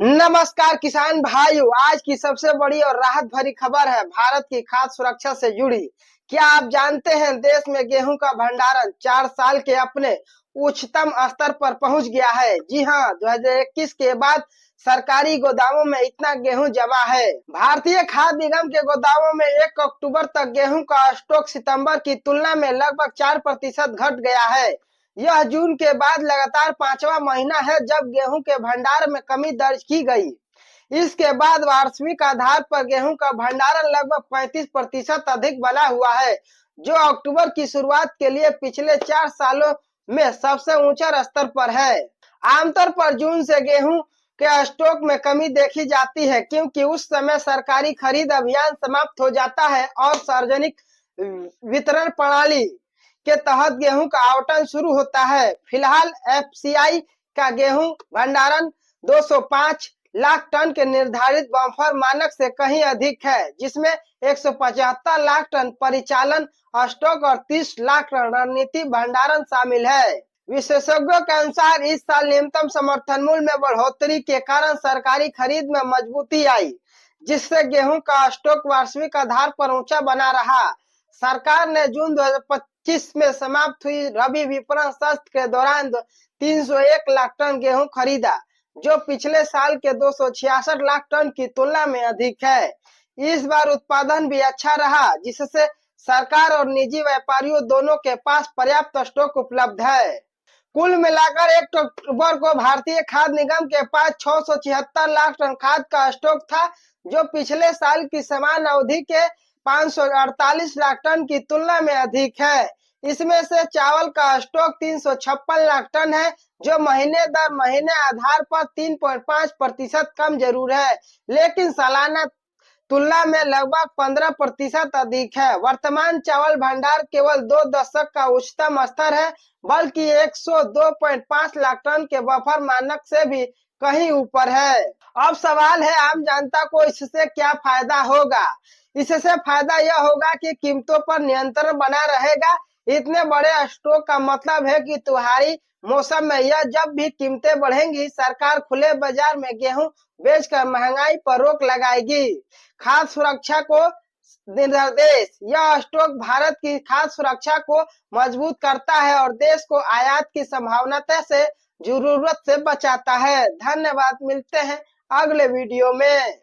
नमस्कार किसान भाइयों, आज की सबसे बड़ी और राहत भरी खबर है भारत की खाद्य सुरक्षा से जुड़ी। क्या आप जानते हैं देश में गेहूं का भंडारण 4 साल के अपने उच्चतम स्तर पर पहुंच गया है। जी हां, 2021 के बाद सरकारी गोदामों में इतना गेहूं जमा है। भारतीय खाद्य निगम के गोदामों में 1 अक्टूबर तक गेहूं का स्टॉक सितंबर की तुलना में लगभग 4% घट गया है। यह जून के बाद लगातार 5वां महीना है जब गेहूं के भंडार में कमी दर्ज की गई। इसके बाद वार्षिक आधार पर गेहूं का भंडारण लगभग 35% अधिक बना हुआ है, जो अक्टूबर की शुरुआत के लिए पिछले 4 सालों में सबसे ऊंचा स्तर पर है। आमतौर पर जून से गेहूं के स्टॉक में कमी देखी जाती है, क्योंकि उस समय सरकारी खरीद अभियान समाप्त हो जाता है और सार्वजनिक वितरण प्रणाली के तहत गेहूं का आवंटन शुरू होता है। फिलहाल एफसीआई का गेहूं भंडारण 205 लाख टन के निर्धारित बफर मानक से कहीं अधिक है, जिसमें 175 लाख टन परिचालन स्टॉक और 30 लाख टन रणनीति भंडारण शामिल है। विशेषज्ञों के अनुसार इस साल न्यूनतम समर्थन मूल्य में बढ़ोतरी के कारण सरकारी खरीद में मजबूती आई, जिससे गेहूं का स्टॉक वार्षिक आधार पर ऊंचा बना रहा। सरकार ने जून 2025 में समाप्त हुई रबी विपणन सत्र के दौरान 301 लाख टन गेहूं खरीदा, जो पिछले साल के 266 लाख टन की तुलना में अधिक है। इस बार उत्पादन भी अच्छा रहा, जिससे सरकार और निजी व्यापारियों दोनों के पास पर्याप्त स्टॉक उपलब्ध है। कुल मिलाकर 1 अक्टूबर को भारतीय खाद्य निगम के पास 676 लाख टन खाद का स्टॉक था, जो पिछले साल की समान अवधि के 548 लाख टन की तुलना में अधिक है। इसमें से चावल का स्टॉक 356 लाख टन है, जो महीने दर महीने आधार पर 3.5% कम जरूर है, लेकिन सालाना तुलना में लगभग 15% अधिक है। वर्तमान चावल भंडार केवल 2 दशक का उच्चतम स्तर है, बल्कि 102.5 लाख टन के बफर मानक से भी कहीं ऊपर है। अब सवाल है, आम जनता को इससे क्या फायदा होगा? इससे फायदा यह होगा कि कीमतों पर नियंत्रण बना रहेगा। इतने बड़े स्टॉक का मतलब है कि त्योहारी मौसम में यह जब भी कीमतें बढ़ेंगी, सरकार खुले बाजार में गेहूं बेचकर महंगाई पर रोक लगाएगी। खाद्य सुरक्षा को निर्देश, यह स्टॉक भारत की खाद्य सुरक्षा को मजबूत करता है और देश को आयात की संभावना से जरूरत से बचाता है। धन्यवाद, मिलते हैं अगले वीडियो में।